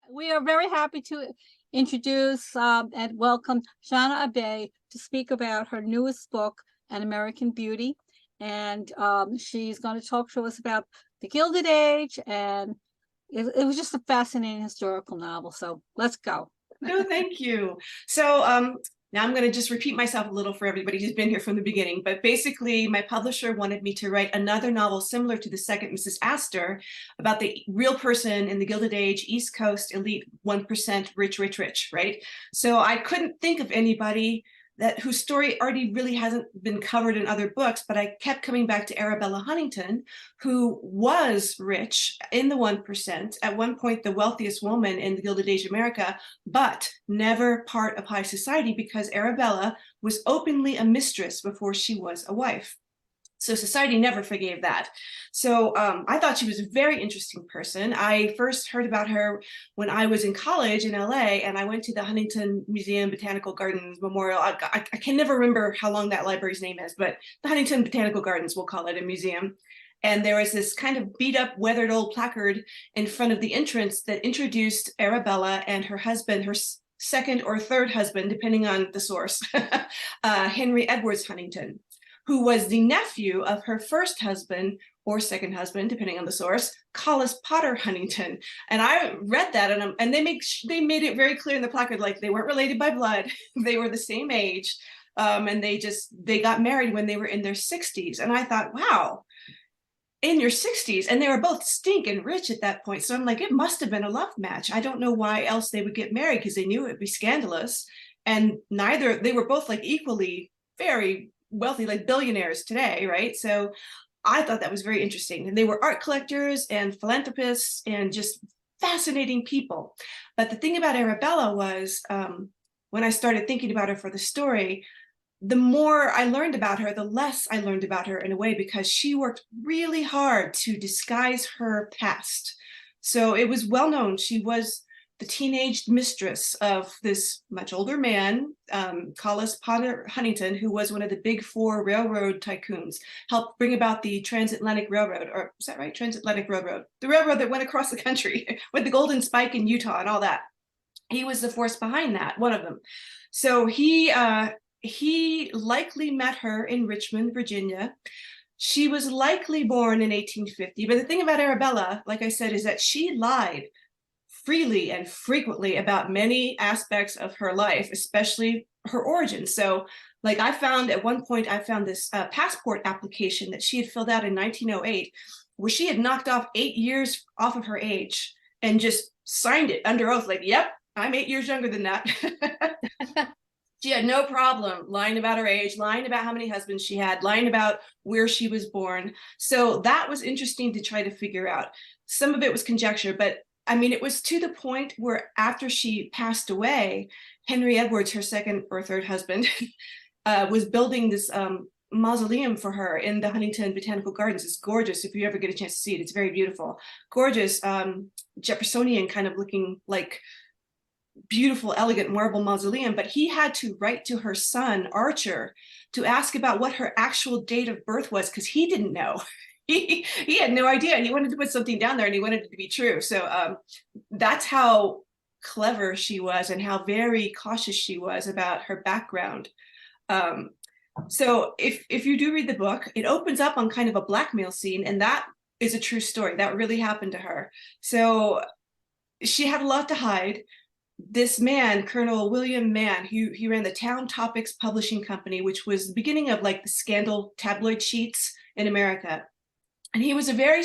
We are very happy to introduce and welcome Shana Abé to speak about her newest book, An American Beauty. And she's going to talk to us about the Gilded Age. And it was just a fascinating historical novel. So let's go. No, thank you. So now I'm going to just repeat myself a little for everybody who's been here from the beginning. But basically, my publisher wanted me to write another novel similar to the second Mrs. Astor about the real person in the Gilded Age, East Coast, elite 1%, rich, rich, rich, right? So I couldn't think of anybody whose story already really hasn't been covered in other books, but I kept coming back to Arabella Huntington, who was rich in the 1%, at one point the wealthiest woman in the Gilded Age America, but never part of high society because Arabella was openly a mistress before she was a wife. So society never forgave that. So I thought she was a very interesting person. I first heard about her when I was in college in LA, and I went to the Huntington Museum, Botanical Gardens, Memorial. I can never remember how long that library's name is, but the Huntington Botanical Gardens, we'll call it a museum. And there was this kind of beat up, weathered old placard in front of the entrance that introduced Arabella and her husband, her second or third husband, depending on the source, Henry Edwards Huntington, who was the nephew of her first husband or second husband, depending on the source, Collis Potter Huntington. And I read that, and they made it very clear in the placard, like they weren't related by blood, they were the same age, and they got married when they were in their 60s. And I thought, wow, in your 60s, and they were both stinking rich at that point. So I'm like, it must have been a love match. I don't know why else they would get married, because they knew it would be scandalous. And they were both like equally very wealthy, like billionaires today, right? So I thought that was very interesting. And they were art collectors and philanthropists and just fascinating people. But the thing about Arabella was, when I started thinking about her for the story, the more I learned about her, the less I learned about her in a way, because she worked really hard to disguise her past. So it was well known she was the teenage mistress of this much older man, Collis Potter Huntington, who was one of the big four railroad tycoons, helped bring about the Transatlantic Railroad, or is that right? Transatlantic Railroad, the railroad that went across the country with the Golden Spike in Utah and all that. He was the force behind that, one of them. So he likely met her in Richmond, Virginia. She was likely born in 1850. But the thing about Arabella, like I said, is that she lied freely and frequently about many aspects of her life, especially her origins. So like at one point, I found this passport application that she had filled out in 1908, where she had knocked off 8 years off of her age and just signed it under oath, like, yep, I'm 8 years younger than that. She had no problem lying about her age, lying about how many husbands she had, lying about where she was born. So that was interesting to try to figure out. Some of it was conjecture, but I mean, it was to the point where after she passed away, Henry Edwards, her second or third husband, was building this mausoleum for her in the Huntington Botanical Gardens. It's gorgeous. If you ever get a chance to see it, it's very beautiful. Gorgeous, Jeffersonian kind of looking, like beautiful, elegant marble mausoleum. But he had to write to her son, Archer, to ask about what her actual date of birth was, because he didn't know. He had no idea. He wanted to put something down there, and he wanted it to be true. So that's how clever she was and how very cautious she was about her background. So if you do read the book, it opens up on kind of a blackmail scene, and that is a true story. That really happened to her. So she had a lot to hide. This man, Colonel William Mann, he ran the Town Topics Publishing Company, which was the beginning of like the scandal tabloid sheets in America. And he was a very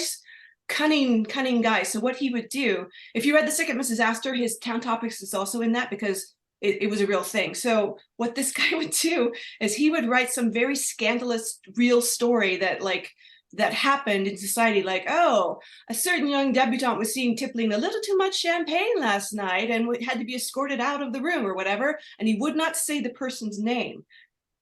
cunning guy. So what he would do, if you read the second Mrs. Astor, his Town Topics is also in that, because it was a real thing. So what this guy would do is he would write some very scandalous real story that happened in society, like, oh, a certain young debutante was seen tippling a little too much champagne last night and had to be escorted out of the room or whatever. And he would not say the person's name.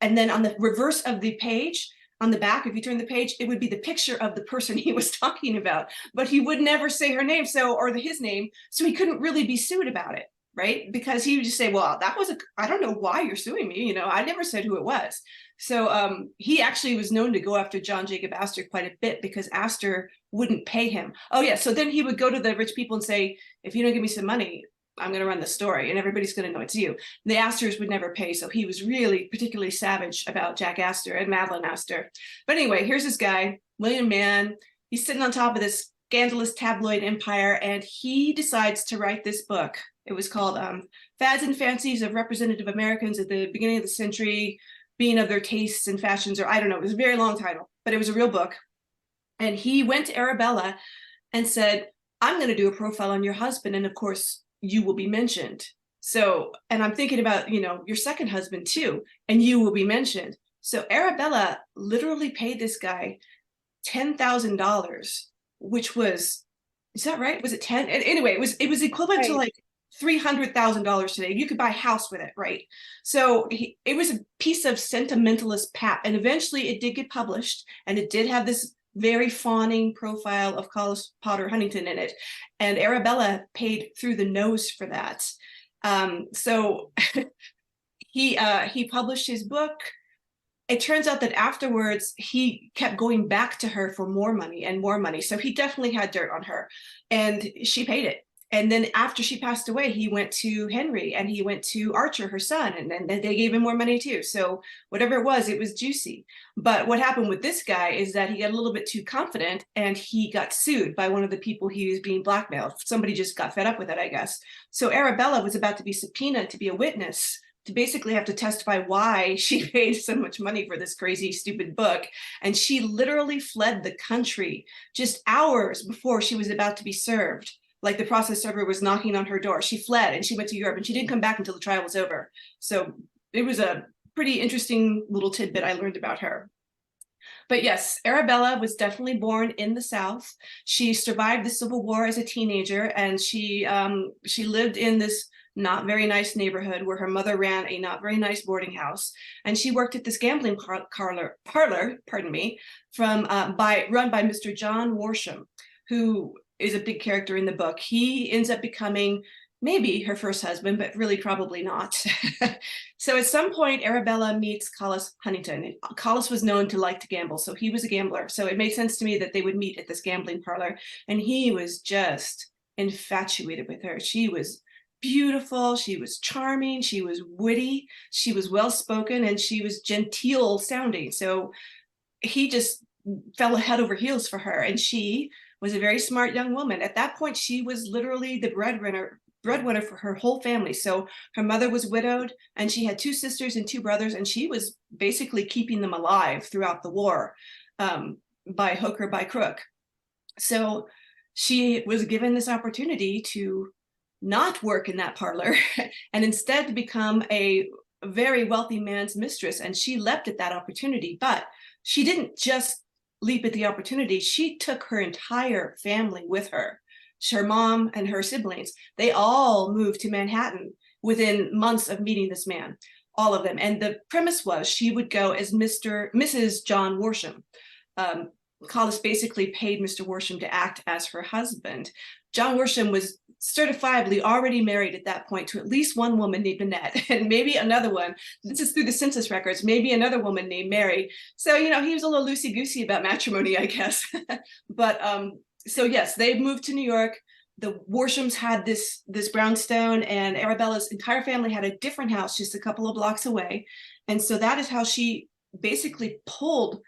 And then on the reverse of the page, on the back, if you turn the page, it would be the picture of the person he was talking about, but he would never say her name, or his name, so he couldn't really be sued about it. right? Because he would just say, well, that was I don't know why you're suing me. You know, I never said who it was. So he actually was known to go after John Jacob Astor quite a bit because Astor wouldn't pay him. Oh yeah, so then he would go to the rich people and say, if you don't give me some money, I'm going to run the story and everybody's going to know it's you. And the Astors would never pay. So he was really particularly savage about Jack Astor and Madeline Astor. But anyway, here's this guy, William Mann. He's sitting on top of this scandalous tabloid empire, and he decides to write this book. It was called Fads and Fancies of Representative Americans at the Beginning of the Century, Being of Their Tastes and Fashions, or I don't know. It was a very long title, but it was a real book. And he went to Arabella and said, I'm going to do a profile on your husband. And of course, you will be mentioned. So, and I'm thinking about, you know, your second husband too, and you will be mentioned. So Arabella literally paid this guy $10,000, which was, is that right? Was it 10? Anyway, it was equivalent to like $300,000 today. You could buy a house with it, right? So it was a piece of sentimentalist pap. And eventually it did get published, and it did have this very fawning profile of Collis Potter Huntington in it. And Arabella paid through the nose for that. So he published his book. It turns out that afterwards he kept going back to her for more money and more money. So he definitely had dirt on her, and she paid it. And then after she passed away, he went to Henry and he went to Archer, her son, and then they gave him more money too. So whatever it was juicy. But what happened with this guy is that he got a little bit too confident and he got sued by one of the people he was being blackmailed. Somebody just got fed up with it, I guess. So Arabella was about to be subpoenaed to be a witness, to basically have to testify why she paid so much money for this crazy, stupid book. And she literally fled the country just hours before she was about to be served. Like the process server was knocking on her door. She fled and she went to Europe, and she didn't come back until the trial was over. So it was a pretty interesting little tidbit I learned about her. But yes, Arabella was definitely born in the South. She survived the Civil War as a teenager, and she lived in this not very nice neighborhood where her mother ran a not very nice boarding house, and she worked at this gambling parlor, pardon me, run by Mr. John Worsham, who is a big character in the book. He ends up becoming maybe her first husband, but really probably not. So at some point, Arabella meets Collis Huntington. Collis was known to like to gamble, so he was a gambler. So it made sense to me that they would meet at this gambling parlor, and he was just infatuated with her. She was beautiful, she was charming, she was witty, she was well-spoken, and she was genteel sounding. So he just fell head over heels for her, and she was a very smart young woman. At that point, she was literally the breadwinner for her whole family. So her mother was widowed, and she had two sisters and two brothers, and she was basically keeping them alive throughout the war, by hook or by crook. So she was given this opportunity to not work in that parlor and instead to become a very wealthy man's mistress. And she leapt at that opportunity, but she didn't just leap at the opportunity. She took her entire family with her. Her mom and her siblings, they all moved to Manhattan within months of meeting this man, all of them. And the premise was she would go as Mrs. John Worsham. Collis basically paid Mr. Worsham to act as her husband. John Worsham was certifiably already married at that point to at least one woman named Annette, and maybe another one. This is through the census records, maybe another woman named Mary. So, you know, he was a little loosey-goosey about matrimony, I guess. But so yes, they moved to New York. The Worshams had this brownstone, and Arabella's entire family had a different house just a couple of blocks away. And so that is how she basically pulled,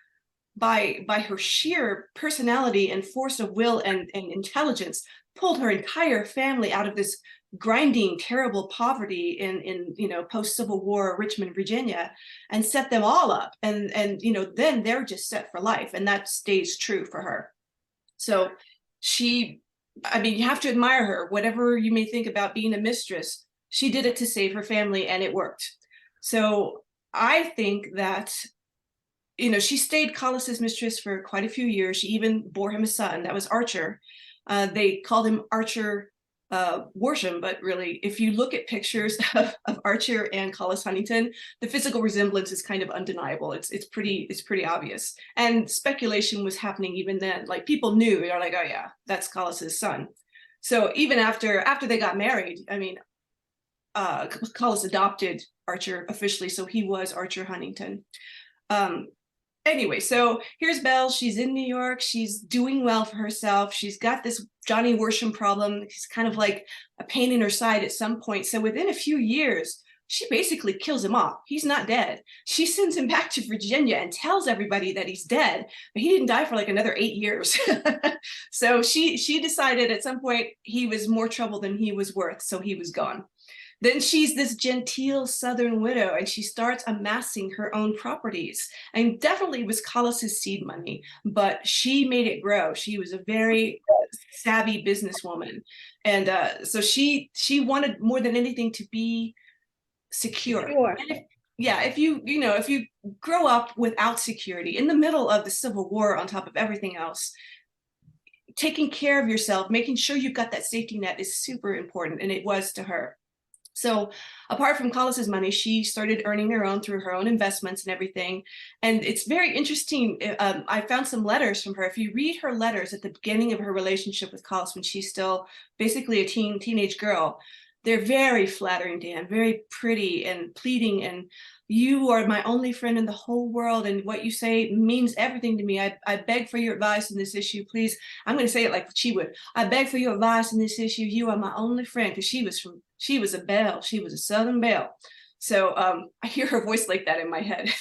by her sheer personality and force of will and intelligence, pulled her entire family out of this grinding, terrible poverty in you know, post-Civil War Richmond, Virginia, and set them all up. And you know, then they're just set for life, and that stays true for her. So she, I mean, you have to admire her. Whatever you may think about being a mistress, she did it to save her family, and it worked. So I think that, you know, she stayed Collis's mistress for quite a few years. She even bore him a son. That was Archer. They called him Archer Worsham, but really, if you look at pictures of Archer and Collis Huntington, the physical resemblance is kind of undeniable. It's pretty obvious. And speculation was happening even then. Like, people knew, they're like, oh yeah, that's Collis's son. So even after they got married, I mean, Collis adopted Archer officially, so he was Archer Huntington. Anyway, so here's Belle. She's in New York. She's doing well for herself. She's got this Johnny Worsham problem. He's kind of like a pain in her side at some point. So within a few years, she basically kills him off. He's not dead. She sends him back to Virginia and tells everybody that he's dead, but he didn't die for like another 8 years. So she decided at some point he was more trouble than he was worth, so he was gone. Then she's this genteel Southern widow, and she starts amassing her own properties. And definitely was Collis's seed money, but she made it grow. She was a very savvy businesswoman, and so she wanted more than anything to be secure. And if you grow up without security in the middle of the Civil War, on top of everything else, taking care of yourself, making sure you've got that safety net is super important, and it was to her. So apart from Collis's money, she started earning her own through her own investments and everything. And it's very interesting. I found some letters from her. If you read her letters at the beginning of her relationship with Collis, when she's still basically a teenage girl, they're very flattering to him, very pretty and pleading. And you are my only friend in the whole world, and what you say means everything to me. I beg for your advice in this issue, please. I'm going to say it like she would. I beg for your advice in this issue. You are my only friend, because she was a belle. She was a Southern belle. So I hear her voice like that in my head.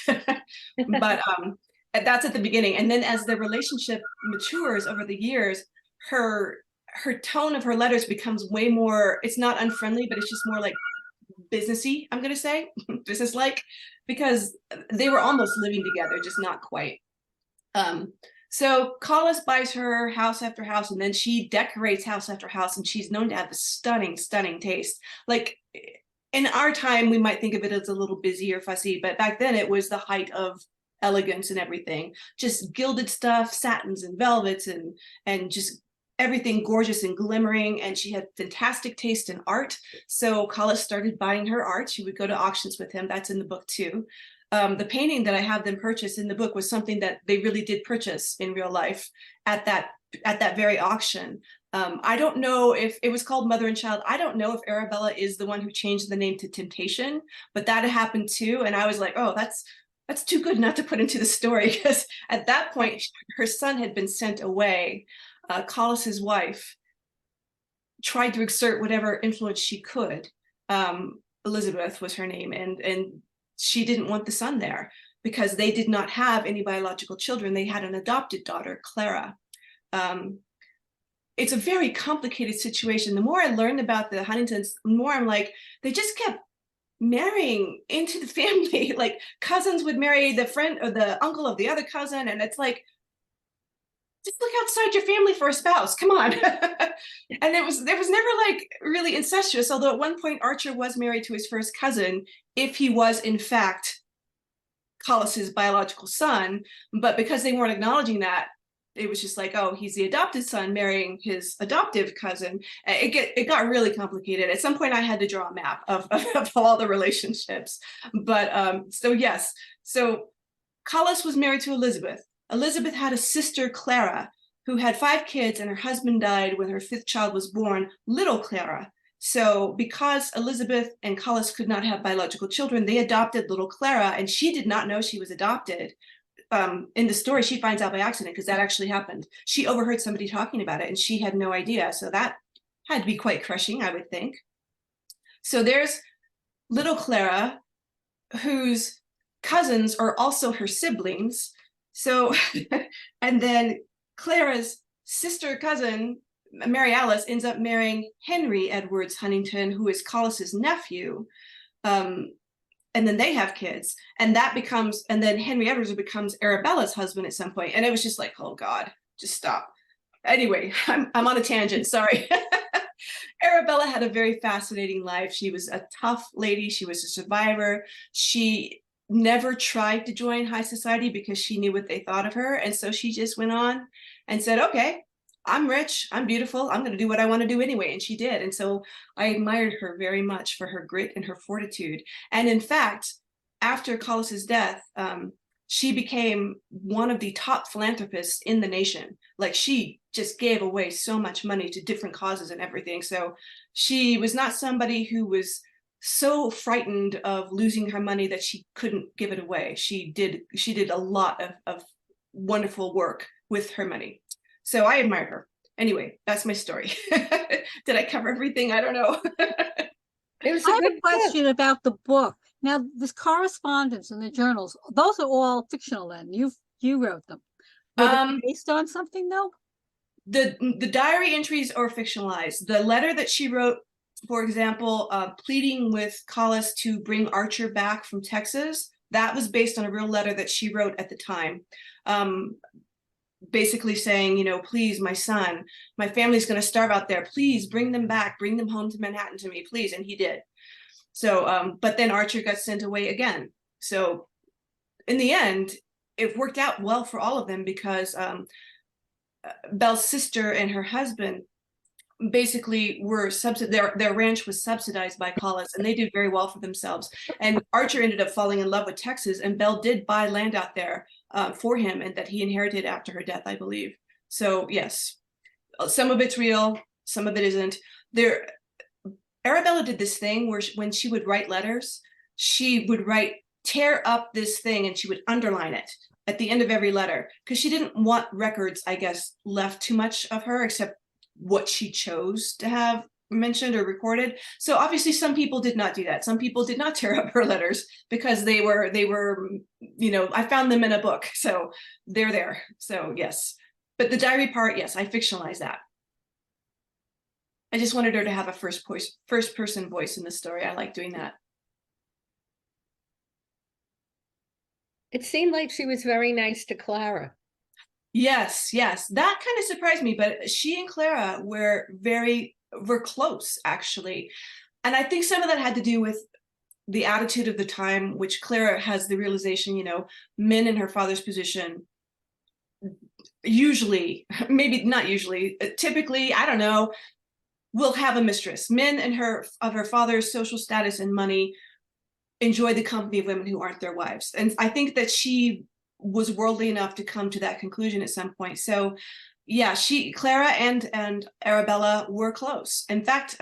But that's at the beginning. And then as the relationship matures over the years, her tone of her letters becomes way more, it's not unfriendly, but it's just more like businessy, I'm going to say, business-like, because they were almost living together, just not quite. So Collis buys her house after house, and then she decorates house after house, and she's known to have a stunning, stunning taste. Like in our time, we might think of it as a little busy or fussy, but back then it was the height of elegance and everything. Just gilded stuff, satins and velvets, and just everything gorgeous and glimmering. And she had fantastic taste in art. So Collis started buying her art. She would go to auctions with him. That's in the book too. The painting that I have them purchase in the book was something that they really did purchase in real life at that very auction. I don't know if it was called Mother and Child. I don't know if Arabella is the one who changed the name to Temptation, but that happened too. And I was like, oh, that's too good not to put into the story, because at that point, her son had been sent away. Collis's wife tried to exert whatever influence she could. Elizabeth was her name, and she didn't want the son there because they did not have any biological children. They had an adopted daughter, Clara. It's a very complicated situation. The more I learned about the Huntingtons, the more I'm like, they just kept marrying into the family. Like cousins would marry the friend or the uncle of the other cousin, and it's like, just look outside your family for a spouse. Come on. And there was never like really incestuous, although at one point Archer was married to his first cousin, if he was in fact Collis's biological son. But because they weren't acknowledging that, it was just like, oh, he's the adopted son marrying his adoptive cousin. It got really complicated. At some point I had to draw a map of all the relationships. But so yes, so Collis was married to Elizabeth. Elizabeth had a sister, Clara, who had 5 kids, and her husband died when her 5th child was born, little Clara. So because Elizabeth and Collis could not have biological children, they adopted little Clara, and she did not know she was adopted. In the story, she finds out by accident, because that actually happened. She overheard somebody talking about it, and she had no idea. So that had to be quite crushing, I would think. So there's little Clara, whose cousins are also her siblings. So, and then Clara's sister cousin, Mary Alice, ends up marrying Henry Edwards Huntington, who is Collis's nephew. And then they have kids, and then Henry Edwards becomes Arabella's husband at some point. And it was just like, oh God, just stop. Anyway, I'm on a tangent, sorry. Arabella had a very fascinating life. She was a tough lady. She was a survivor. She never tried to join high society because she knew what they thought of her. And so she just went on and said, okay, I'm rich, I'm beautiful, I'm going to do what I want to do anyway. And she did. And so I admired her very much for her grit and her fortitude. And in fact, after Collis's death, she became one of the top philanthropists in the nation. Like she just gave away so much money to different causes and everything. So she was not somebody who was so frightened of losing her money that she couldn't give it away. She did a lot of wonderful work with her money. So I admire her. Anyway, that's my story. Did I cover everything? I don't know. It was I a have good a book. question about the book. Now, this correspondence in the journals, those are all fictional then. You wrote them. Were they based on something though? The diary entries are fictionalized. The letter that she wrote, for example, pleading with Collis to bring Archer back from Texas, that was based on a real letter that she wrote at the time. Basically saying, you know, please, my son, my family's going to starve out there. Please bring them back, bring them home to Manhattan to me, please. And he did. So, but then Archer got sent away again. So in the end, it worked out well for all of them because Belle's sister and her husband basically were their ranch was subsidized by Collis, and they did very well for themselves. And Archer ended up falling in love with Texas, and Belle did buy land out there for him, and that he inherited after her death, I believe. So yes, some of it's real, some of it isn't. Arabella did this thing where when she would write letters, she would tear up this thing and she would underline it at the end of every letter because she didn't want records, I guess, left too much of her except what she chose to have mentioned or recorded. So obviously some people did not do that. Some people did not tear up her letters because they were, you know, I found them in a book, so they're there. So yes, but the diary part, yes, I fictionalized that. I just wanted her to have a first person voice in the story. I like doing that. It seemed like she was very nice to Clara. Yes, yes, that kind of surprised me, but she and Clara were close actually. And I think some of that had to do with the attitude of the time, which Clara has the realization, you know, men in her father's position usually, maybe not usually, typically, I don't know, will have a mistress. Men in her father's social status and money enjoy the company of women who aren't their wives. And I think that she was worldly enough to come to that conclusion at some point. So yeah, Clara and Arabella were close. In fact,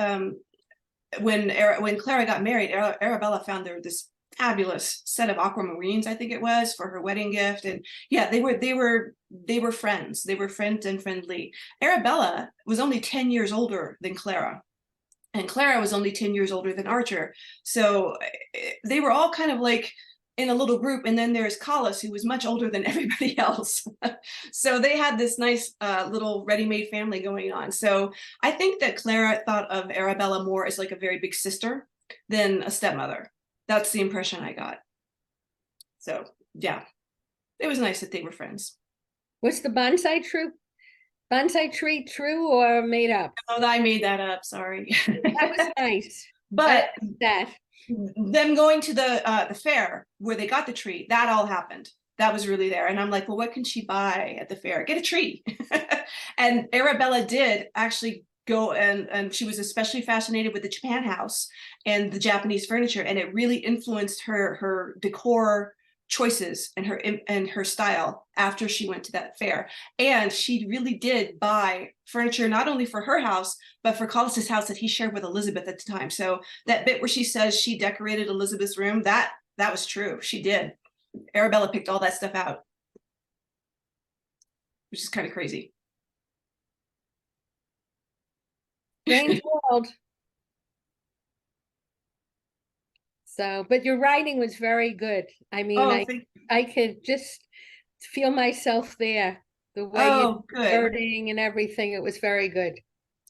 when Clara got married, Arabella found this fabulous set of aquamarines, I think it was, for her wedding gift. And yeah, they were friends. They were friends and friendly. Arabella was only 10 years older than Clara. And Clara was only 10 years older than Archer. So they were all kind of like in a little group. And then there's Collis, who was much older than everybody else. So they had this nice little ready-made family going on. So I think that Clara thought of Arabella more as like a very big sister than a stepmother. That's the impression I got. So yeah, it was nice that they were friends. Was the bonsai tree true or made up? Oh, I made that up, sorry. That was nice. But that them going to the fair where they got the tree, that all happened. That was really there. And I'm like, well, what can she buy at the fair? Get a tree. And Arabella did actually go, and she was especially fascinated with the Japan house and the Japanese furniture, and it really influenced her decor choices and her style after she went to that fair. And she really did buy furniture not only for her house but for Collis's house that he shared with Elizabeth at the time. So that bit where she says she decorated Elizabeth's room, that was true. She did. Arabella picked all that stuff out, which is kind of crazy. strange world. So, but your writing was very good. I mean, I could just feel myself there, the way you're wording and everything. It was very good.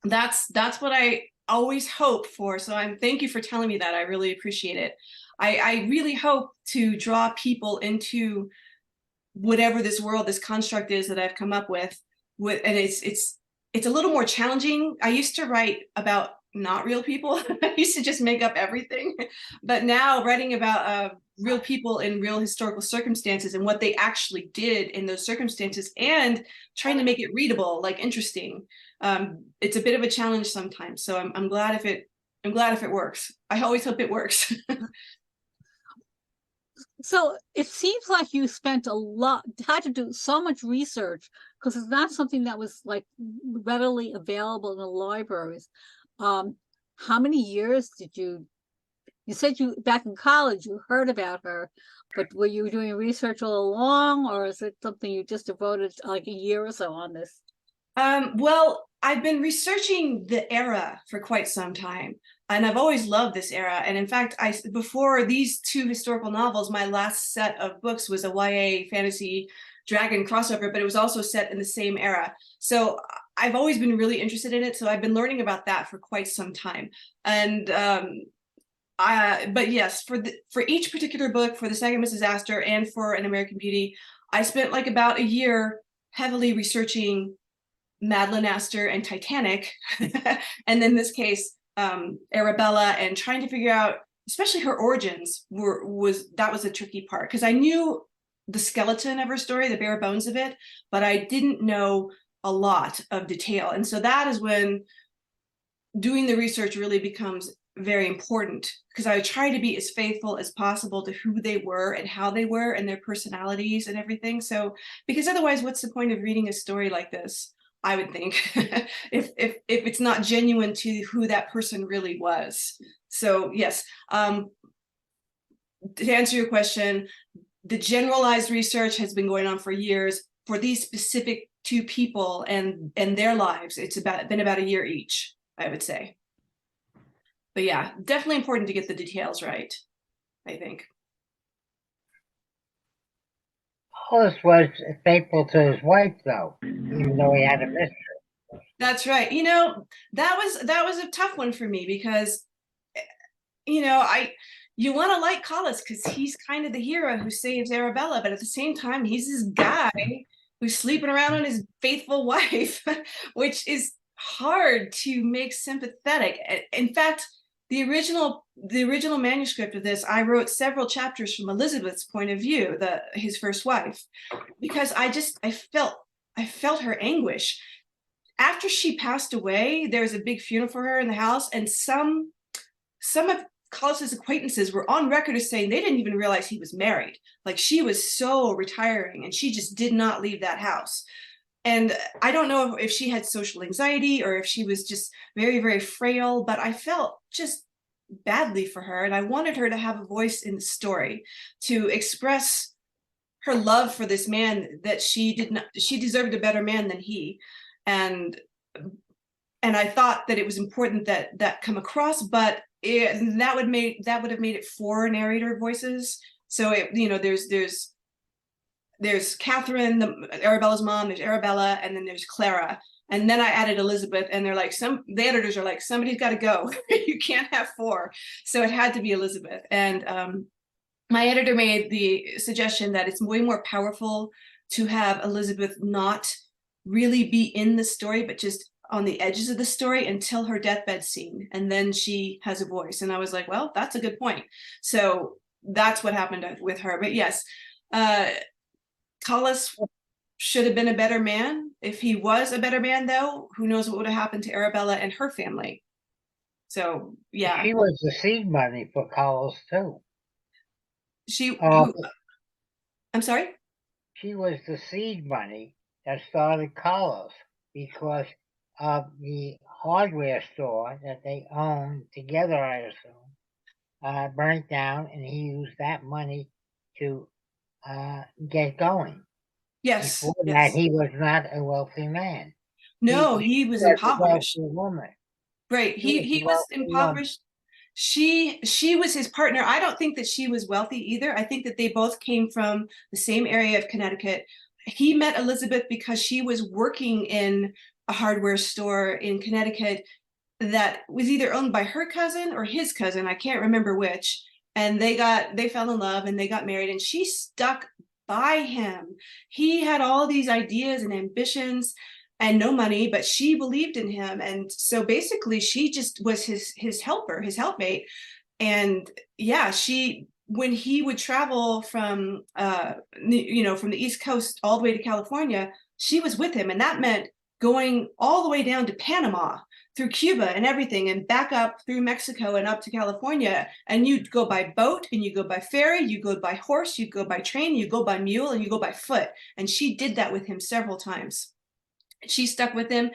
That's what I always hope for. So thank you for telling me that. I really appreciate it. I really hope to draw people into whatever this world, this construct is that I've come up with, and it's a little more challenging. I used to write about not real people. I used to just make up everything. But now writing about real people in real historical circumstances and what they actually did in those circumstances and trying to make it readable, like interesting. It's a bit of a challenge sometimes. So I'm glad if it works. I always hope it works. So it seems like you spent had to do so much research because it's not something that was like readily available in the libraries. How many years did you You said you back in college you heard about her, but were you doing research all along, or is it something you just devoted like a year or so on this? Well, I've been researching the era for quite some time, and I've always loved this era. And in fact, before these two historical novels, my last set of books was a YA fantasy dragon crossover, but it was also set in the same era. So I've always been really interested in it. So I've been learning about that for quite some time. And but yes, for each particular book, for the second Mrs. Astor and for An American Beauty, I spent like about a year heavily researching Madeline Astor and Titanic, and in this case, Arabella, and trying to figure out, especially her origins, was a tricky part, because I knew the skeleton of her story, the bare bones of it, but I didn't know a lot of detail. And so that is when doing the research really becomes very important, because I try to be as faithful as possible to who they were and how they were and their personalities and everything. So, because otherwise, what's the point of reading a story like this? I would think if it's not genuine to who that person really was. So yes, to answer your question, the generalized research has been going on for years for these specific two people and their lives. It's been about a year each, I would say. But yeah, definitely important to get the details right, I think. Hollis was faithful to his wife, though, even though he had a mistress. That's right. You know, that was a tough one for me, because, you know, you want to like Collis because he's kind of the hero who saves Arabella, but at the same time, he's this guy who's sleeping around on his faithful wife, which is hard to make sympathetic. In fact, the original manuscript of this, I wrote several chapters from Elizabeth's point of view, his first wife, because I felt her anguish. After she passed away, there was a big funeral for her in the house, and some of Collis's acquaintances were on record as saying they didn't even realize he was married. Like, she was so retiring, and she just did not leave that house. And I don't know if she had social anxiety or if she was just very, very frail, but I felt just badly for her. And I wanted her to have a voice in the story, to express her love for this man, that she deserved a better man than he. And I thought that it was important that come across, but that would have made it 4 narrator voices. So there's Catherine, Arabella's mom, there's Arabella, and then there's Clara. And then I added Elizabeth, and they're like, the editors are like, somebody's got to go. You can't have 4. So it had to be Elizabeth. And my editor made the suggestion that it's way more powerful to have Elizabeth not really be in the story, but just on the edges of the story until her deathbed scene. And then she has a voice. And I was like, well, that's a good point. So that's what happened with her. But yes, Collis should have been a better man. If he was a better man, though, who knows what would have happened to Arabella and her family. So yeah, she was the seed money for Collis too. I'm sorry. She was the seed money that started Collis, because of the hardware store that they owned together, I assume, burnt down, and he used that money to get going. Yes. Before that, he was not a wealthy man. No, he was impoverished. Woman. Right. He was impoverished. She was his partner. I don't think that she was wealthy either. I think that they both came from the same area of Connecticut. He met Elizabeth because she was working in a hardware store in Connecticut that was either owned by her cousin or his cousin. I can't remember which. And they fell in love and they got married, and she stuck by him. He had all these ideas and ambitions and no money, but she believed in him. And so basically she just was his helper, his helpmate. And yeah, when he would travel from from the East Coast all the way to California, she was with him. And that meant going all the way down to Panama, through Cuba and everything, and back up through Mexico and up to California. And you'd go by boat, and you go by ferry, you go by horse, you go by train, you go by mule, and you go by foot. And she did that with him several times. She stuck with him.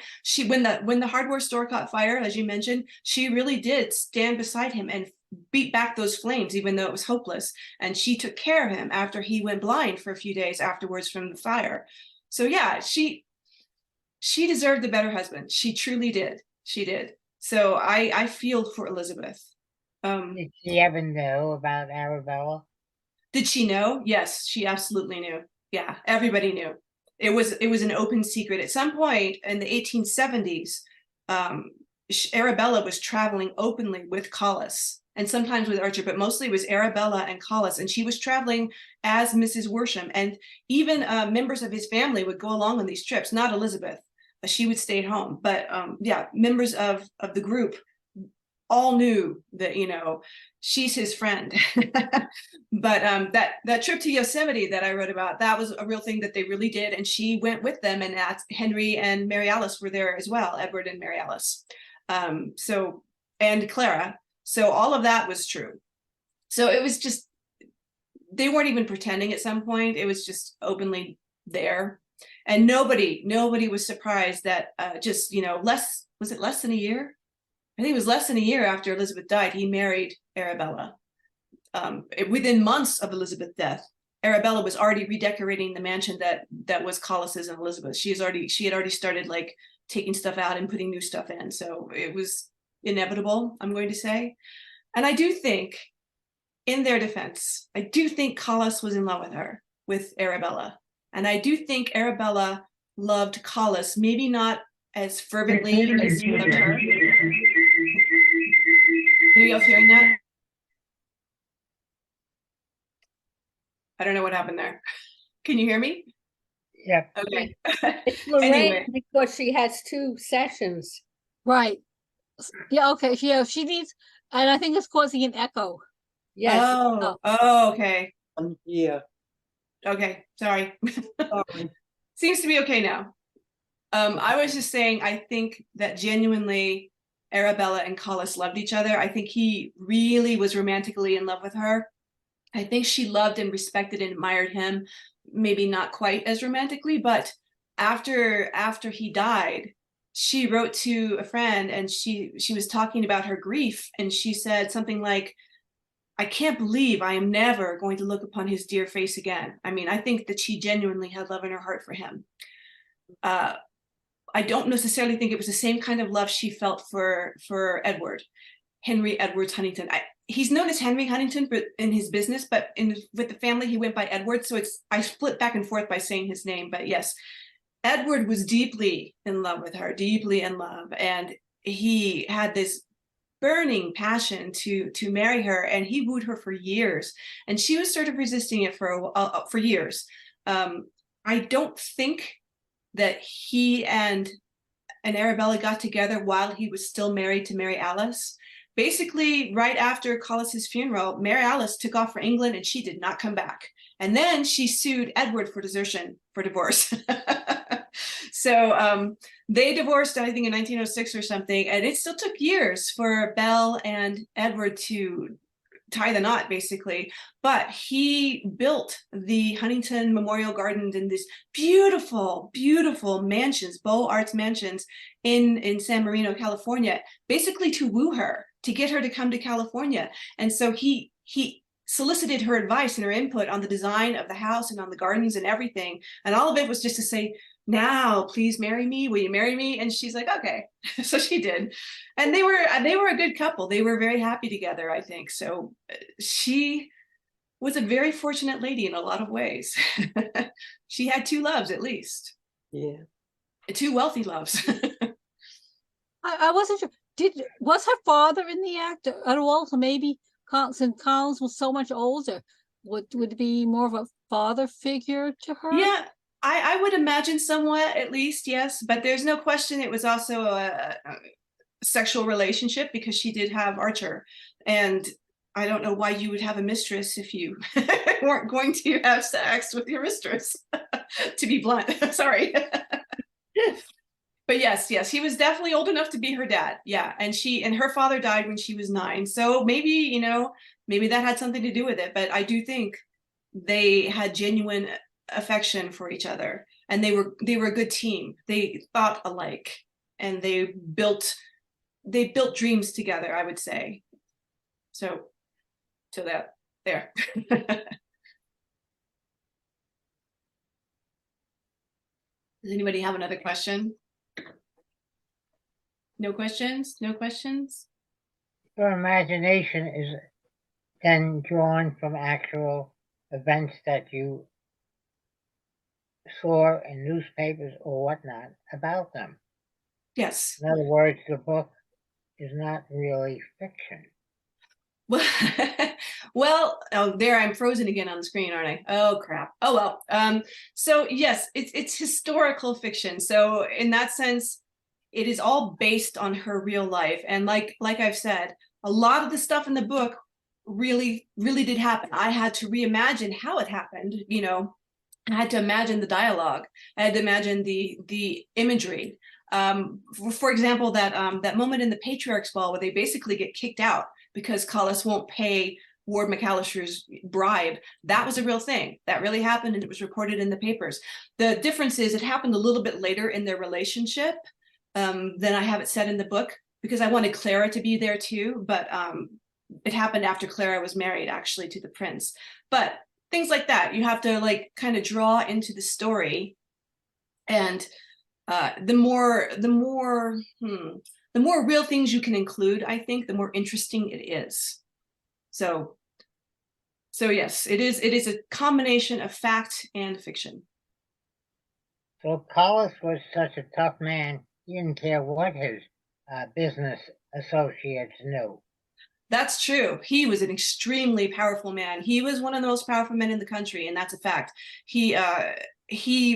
When the hardware store caught fire, as you mentioned, she really did stand beside him and beat back those flames, even though it was hopeless. And she took care of him after he went blind for a few days afterwards from the fire. So yeah, she deserved a better husband. She truly did. She did. So I feel for Elizabeth. Did she ever know about Arabella? Did she know? Yes, she absolutely knew. Yeah, everybody knew. It was an open secret. At some point in the 1870s, Arabella was traveling openly with Collis and sometimes with Archer, but mostly it was Arabella and Collis, and she was traveling as Mrs. Worsham. And even members of his family would go along on these trips, not Elizabeth. She would stay at home. But yeah, members of the group all knew that, you know, she's his friend. But that trip to Yosemite that I wrote about, that was a real thing that they really did. And she went with them, and Henry and Mary Alice were there as well, Edward and Mary Alice. So, and Clara. So all of that was true. So it was just, they weren't even pretending at some point. It was just openly there. And nobody was surprised that just, you know, less than a year? I think it was less than a year after Elizabeth died, he married Arabella. Within months of Elizabeth's death, Arabella was already redecorating the mansion that was Collis's and Elizabeth. She had already started like taking stuff out and putting new stuff in. So it was inevitable, I'm going to say. And I do think, in their defense, I do think Collis was in love with her, with Arabella. And I do think Arabella loved Collis, maybe not as fervently as he loved her. Are you guys hearing that? I don't know what happened there. Can you hear me? Yeah. Okay. It's Lorraine Anyway. because she has 2 sessions. Right. Yeah, okay. She needs, and I think it's causing an echo. Yes. Oh, okay. Yeah. Okay, sorry. Sorry. Seems to be okay now. I was just saying, I think that genuinely Arabella and Collis loved each other. I think he really was romantically in love with her. I think she loved and respected and admired him, maybe not quite as romantically, but after he died, she wrote to a friend, and she was talking about her grief, and she said something like, I can't believe I am never going to look upon his dear face again. I mean, I think that she genuinely had love in her heart for him. I don't necessarily think it was the same kind of love she felt for Edward, Henry Edwards Huntington. He's known as Henry Huntington in his business, but with the family he went by Edward. So I split back and forth by saying his name. But yes, Edward was deeply in love with her, deeply in love, and he had this burning passion to marry her, and he wooed her for years, and she was sort of resisting it for years. I don't think that he and Arabella got together while he was still married to Mary Alice. Basically, right after Collis's funeral, Mary Alice took off for England, and she did not come back. And then she sued Edward for divorce. So they divorced, I think, in 1906 or something, and it still took years for Belle and Edward to tie the knot, basically. But he built the Huntington Memorial Gardens and these beautiful, beautiful mansions, Beaux Arts mansions in San Marino, California, basically to woo her, to get her to come to California. And so he solicited her advice and her input on the design of the house and on the gardens and everything. And all of it was just to say, now, please marry me. Will you marry me? And she's like, okay. So she did. And they were a good couple. They were very happy together, I think. So she was a very fortunate lady in a lot of ways. She had 2 loves, at least. Yeah. 2 wealthy loves. I wasn't sure. Was her father in the act at all? So maybe since Collins was so much older, would it be more of a father figure to her? Yeah, I would imagine somewhat, at least, yes. But there's no question it was also a sexual relationship, because she did have Archer. And I don't know why you would have a mistress if you weren't going to have sex with your mistress, to be blunt. Sorry. But yes, he was definitely old enough to be her dad. Yeah. And her father died when she was 9. So maybe, maybe that had something to do with it. But I do think they had genuine affection for each other, and they were a good team. They thought alike, and they built dreams together, I would say. So that there. Does anybody have another question? No questions? No questions? Your imagination is then drawn from actual events that you saw in newspapers or whatnot about them. Yes. In other words, the book is not really fiction. Well, well, oh, there I'm frozen again on the screen, aren't I? Oh crap. Oh well. So yes, it's historical fiction. So in that sense, it is all based on her real life. And like I've said, a lot of the stuff in the book really did happen. I had to reimagine how it happened, you know. I had to imagine the dialogue. I had to imagine the imagery. For example, that moment in the Patriarch's Ball where they basically get kicked out because Collis won't pay Ward McAllister's bribe. That was a real thing. That really happened, and it was reported in the papers. The difference is it happened a little bit later in their relationship than I have it said in the book, because I wanted Clara to be there too, but it happened after Clara was married actually to the prince. But things like that, you have to like kind of draw into the story, and the more real things you can include, I think, the more interesting it is. So yes, it is a combination of fact and fiction. So Collis was such a tough man, he didn't care what his business associates knew. That's true. He was an extremely powerful man. He was one of the most powerful men in the country, and that's a fact. He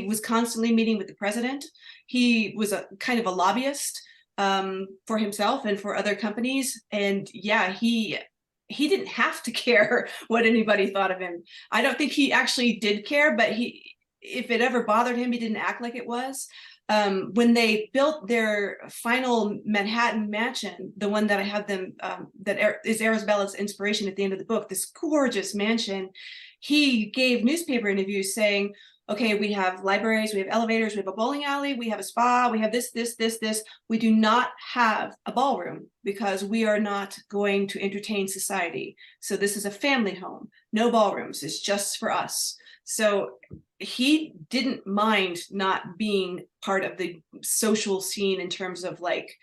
was constantly meeting with the president. He was a kind of a lobbyist for himself and for other companies. And yeah, he didn't have to care what anybody thought of him. I don't think he actually did care, but if it ever bothered him, he didn't act like it was. When they built their final Manhattan mansion, the one that I have them, that is Arabella's inspiration at the end of the book, this gorgeous mansion, he gave newspaper interviews saying, okay, we have libraries, we have elevators, we have a bowling alley, we have a spa, we have this. We do not have a ballroom because we are not going to entertain society. So this is a family home, no ballrooms, it's just for us. So he didn't mind not being part of the social scene in terms of like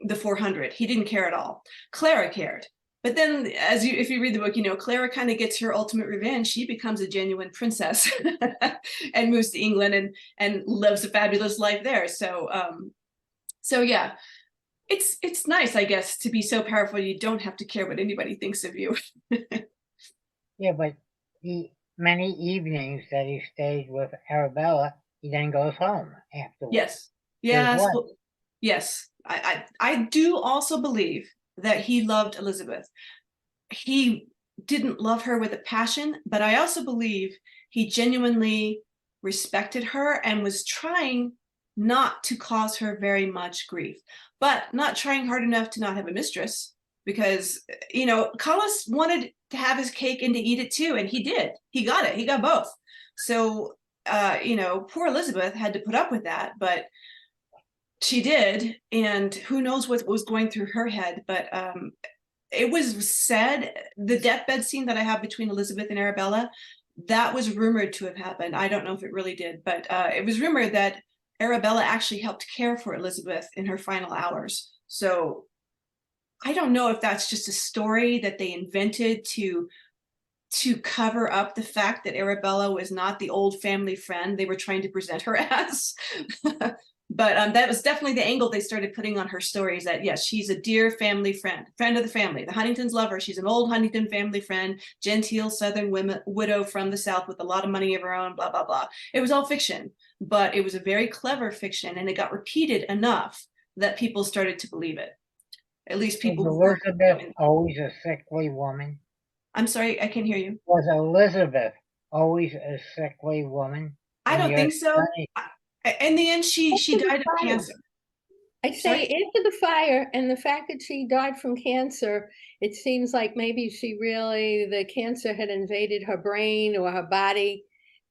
the 400. He didn't care at all. Clara cared. But then if you read the book, you know, Clara kind of gets her ultimate revenge. She becomes a genuine princess and moves to England and lives a fabulous life there. So yeah, it's nice, I guess, to be so powerful you don't have to care what anybody thinks of you. Yeah, but the many evenings that he stayed with Arabella, he then goes home afterwards. Yes. Yes. Well, yes. I do also believe that he loved Elizabeth. He didn't love her with a passion, but I also believe he genuinely respected her and was trying not to cause her very much grief, but not trying hard enough to not have a mistress, because, you know, Collis wanted to have his cake and to eat it too, and he did. He got it. He got both. So, you know, poor Elizabeth had to put up with that, but she did, and who knows what was going through her head. But it was said, the deathbed scene that I have between Elizabeth and Arabella, that was rumored to have happened. I don't know if it really did, but it was rumored that Arabella actually helped care for Elizabeth in her final hours. So I don't know if that's just a story that they invented to cover up the fact that Arabella was not the old family friend they were trying to present her as. But that was definitely the angle they started putting on her stories, that yes, she's a dear family friend of the family. The Huntingtons love her. She's an old Huntington family friend, genteel Southern widow from the South with a lot of money of her own, blah, blah, blah. It was all fiction, but it was a very clever fiction, and it got repeated enough that people started to believe it. At least people who was Elizabeth always a sickly woman? I'm sorry, I can't hear you. Was Elizabeth always a sickly woman? I don't think so. In the end, she died of cancer. I say after the fire, and the fact that she died from cancer, it seems like maybe the cancer had invaded her brain or her body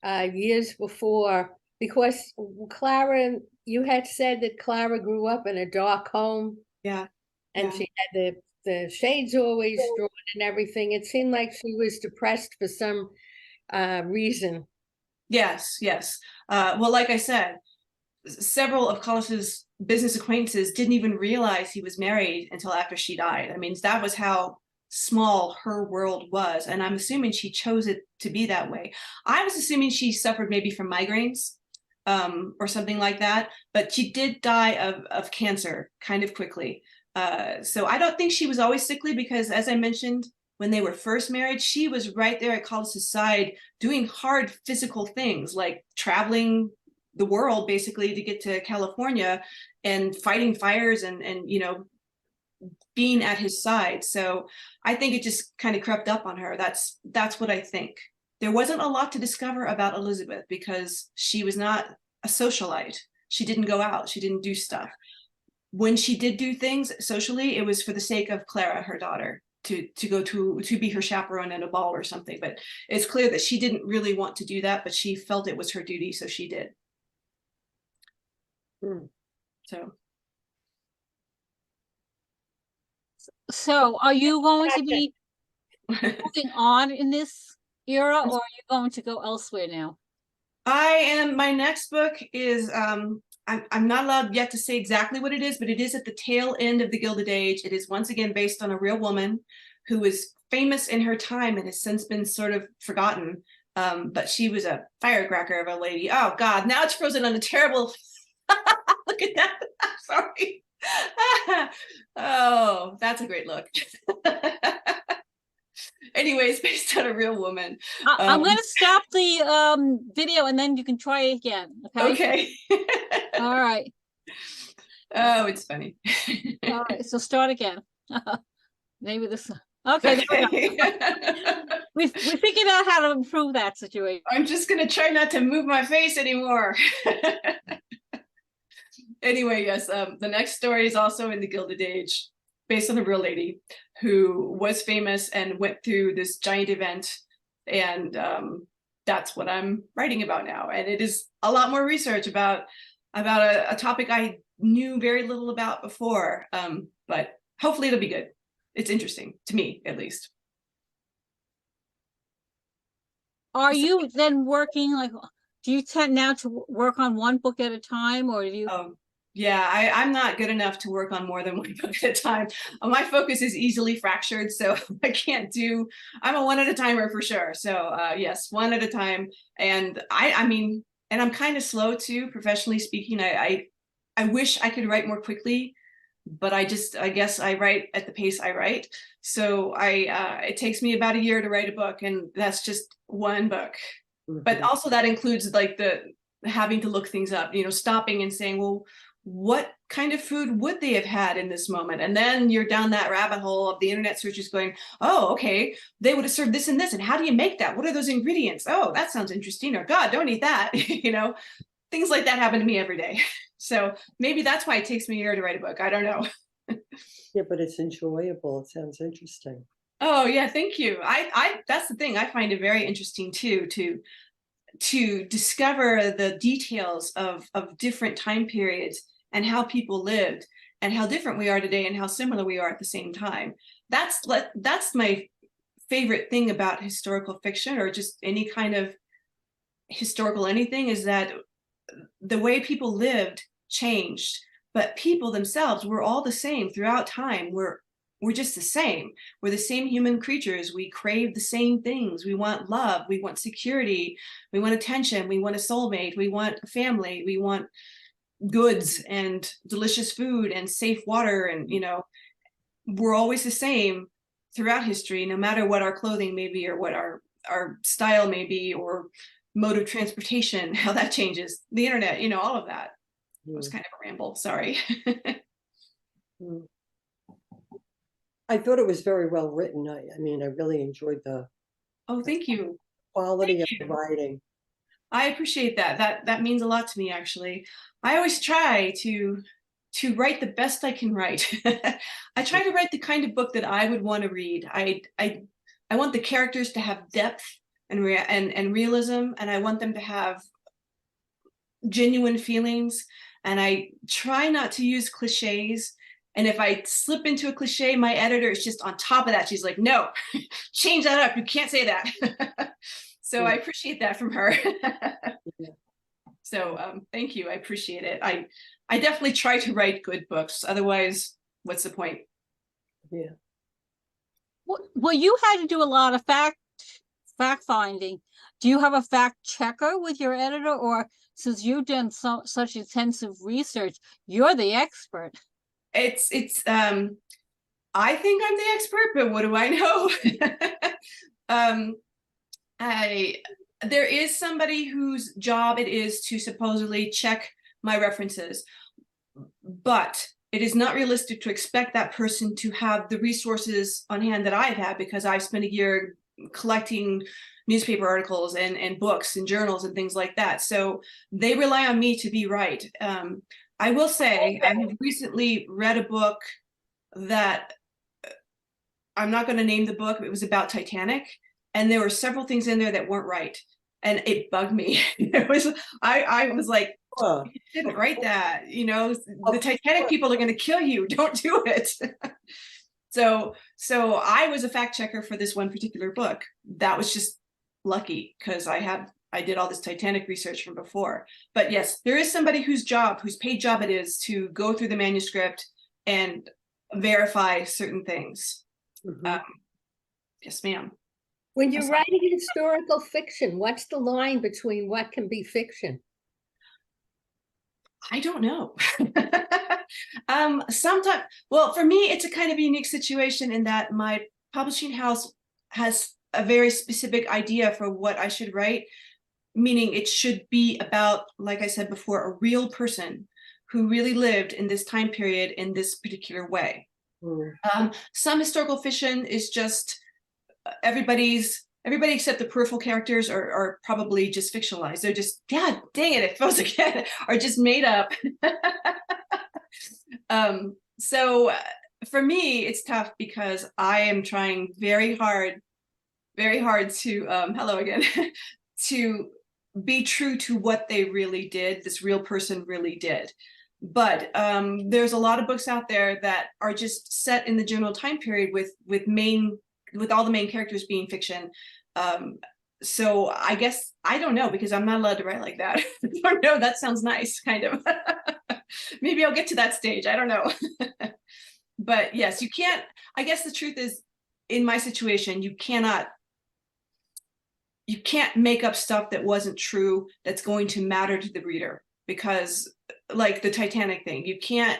years before, because Clara, you had said that Clara grew up in a dark home. Yeah. And she had the shades always drawn and everything. It seemed like she was depressed for some reason. Yes, yes. Well, like I said, several of Collis's business acquaintances didn't even realize he was married until after she died. I mean, that was how small her world was. And I'm assuming she chose it to be that way. I was assuming she suffered maybe from migraines or something like that, but she did die of cancer kind of quickly. So I don't think she was always sickly because, as I mentioned, when they were first married, she was right there at Collis's side doing hard physical things like traveling the world basically to get to California and fighting fires and being at his side. So I think it just kind of crept up on her. That's what I think. There wasn't a lot to discover about Elizabeth because she was not a socialite. She didn't go out. She didn't do stuff. When she did do things socially, it was for the sake of Clara, her daughter, to go to be her chaperone at a ball or something. But it's clear that she didn't really want to do that, but she felt it was her duty, so she did. So are you going to be moving on in this era, or are you going to go elsewhere now? my next book is I'm not allowed yet to say exactly what it is, but it is at the tail end of the Gilded Age. It is once again based on a real woman who was famous in her time and has since been sort of forgotten. But she was a firecracker of a lady. Oh God, now it's frozen on a terrible look at that. I'm sorry. Oh, that's a great look. Anyways, based on a real woman. I'm going to stop the video and then you can try it again. Okay. Okay. All right. Oh, it's funny. All right. So start again. Maybe this. Okay. There we go. We figured out how to improve that situation. I'm just gonna try not to move my face anymore. Anyway, yes, the next story is also in the Gilded Age, based on a real lady who was famous and went through this giant event, and that's what I'm writing about now. And it is a lot more research about a topic I knew very little about before, but hopefully it'll be good. It's interesting to me, at least. Are you then working like? Do you tend now to work on one book at a time, or do you? Yeah, I'm not good enough to work on more than one book at a time. My focus is easily fractured, so I can't do, I'm a one at a timer for sure. So yes, one at a time. And I mean, and I'm kind of slow too, professionally speaking. I wish I could write more quickly, but I guess I write at the pace I write. So it takes me about a year to write a book, and that's just one book. But also that includes like the having to look things up, stopping and saying, well, what kind of food would they have had in this moment? And then you're down that rabbit hole of the internet searches going, oh, okay, they would have served this and this. And how do you make that? What are those ingredients? Oh, that sounds interesting. Or God, don't eat that. Things like that happen to me every day. So maybe that's why it takes me a year to write a book. I don't know. Yeah, but it's enjoyable. It sounds interesting. Oh yeah, thank you. I that's the thing. I find it very interesting too, to discover the details of different time periods and how people lived and how different we are today and how similar we are at the same time. That's my favorite thing about historical fiction, or just any kind of historical anything, is that the way people lived changed, but people themselves were all the same throughout time. We're just the same. We're the same human creatures. We crave the same things. We want love. We want security. We want attention. We want a soulmate. We want a family. We want goods and delicious food and safe water. And, we're always the same throughout history, no matter what our clothing may be or what our style may be or mode of transportation, how that changes. The internet, all of that. It was kind of a ramble. Sorry. I thought it was very well written. I mean, I really enjoyed the thank you. Quality of the writing. I appreciate that. That means a lot to me, actually. I always try to write the best I can write. I try to write the kind of book that I would want to read. I want the characters to have depth and realism, and I want them to have genuine feelings. And I try not to use cliches And if I slip into a cliche, my editor is just on top of that. She's like, no, change that up. You can't say that. So I appreciate that from her. So thank you. I appreciate it. I definitely try to write good books. Otherwise, what's the point? Yeah. Well, you had to do a lot of fact finding. Do you have a fact checker with your editor, or since you've done such intensive research, you're the expert? It's I think I'm the expert, but what do I know? There is somebody whose job it is to supposedly check my references, but it is not realistic to expect that person to have the resources on hand that I've had, because I've spent a year collecting newspaper articles and books and journals and things like that. So they rely on me to be right. I will say I have recently read a book that I'm not going to name the book. It was about Titanic, and there were several things in there that weren't right, and it bugged me. I was like, Huh. you didn't write that. You know, the Titanic people are going to kill you. Don't do it. So I was a fact checker for this one particular book. That was just lucky because I did all this Titanic research from before. But yes, there is somebody whose paid job it is to go through the manuscript and verify certain things. Yes, ma'am. When you're writing historical fiction, what's the line between what can be fiction? I don't know. Sometimes, well, for me, it's a kind of unique situation in that my publishing house has a very specific idea for what I should write, meaning it should be about, like I said before, a real person who really lived in this time period in this particular way. Some historical fiction is just everybody except the peripheral characters are probably just fictionalized. They're just, God dang it, froze again, are just made up. So for me, it's tough because I am trying very hard to, hello again, to be true to what they really did, this real person really did. But there's a lot of books out there that are just set in the general time period with all the main characters being fiction. So I guess, I don't know, because I'm not allowed to write like that. I don't know, that sounds nice, kind of. Maybe I'll get to that stage, I don't know. But yes, you can't, I guess the truth is, in my situation, you can't make up stuff that wasn't true that's going to matter to the reader, because like the Titanic thing, you can't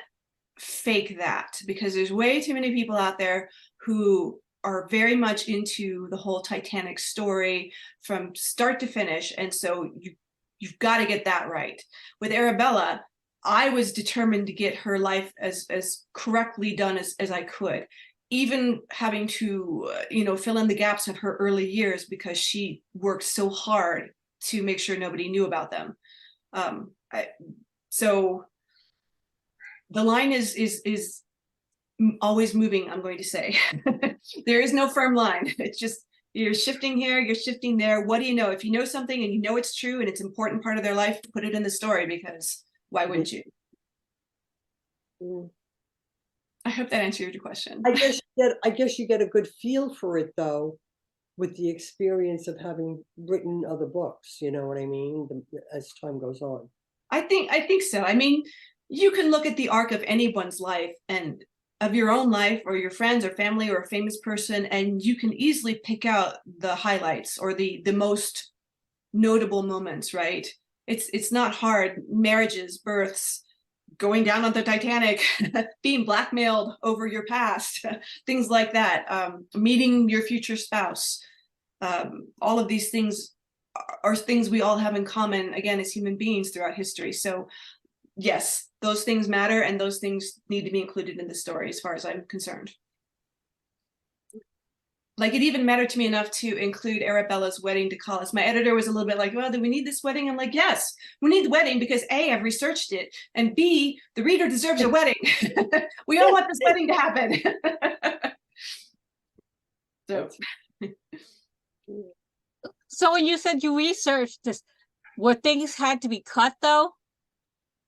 fake that, because there's way too many people out there who are very much into the whole Titanic story from start to finish. And so you've got to get that right. With Arabella, I was determined to get her life as correctly done as I could, even having to, fill in the gaps of her early years because she worked so hard to make sure nobody knew about them. So the line is always moving, I'm going to say. There is no firm line. It's just, you're shifting here, you're shifting there. What do you know? If you know something and you know it's true and it's an important part of their life, put it in the story, because why wouldn't you? I hope that answered your question. I guess you get a good feel for it though, with the experience of having written other books, you know what I mean, as time goes on. I think so. I mean, you can look at the arc of anyone's life and of your own life or your friends or family or a famous person, and you can easily pick out the highlights or the most notable moments, right? It's not hard. Marriages, births, going down on the Titanic, being blackmailed over your past, things like that, meeting your future spouse. All of these things are things we all have in common, again, as human beings throughout history. So yes, those things matter, and those things need to be included in the story as far as I'm concerned. Like, it even mattered to me enough to include Arabella's wedding to Collis. My editor was a little bit like, well, do we need this wedding? I'm like, yes, we need the wedding because A, I've researched it, and B, the reader deserves a wedding. We all want this wedding to happen. So when you said you researched this, were things had to be cut though?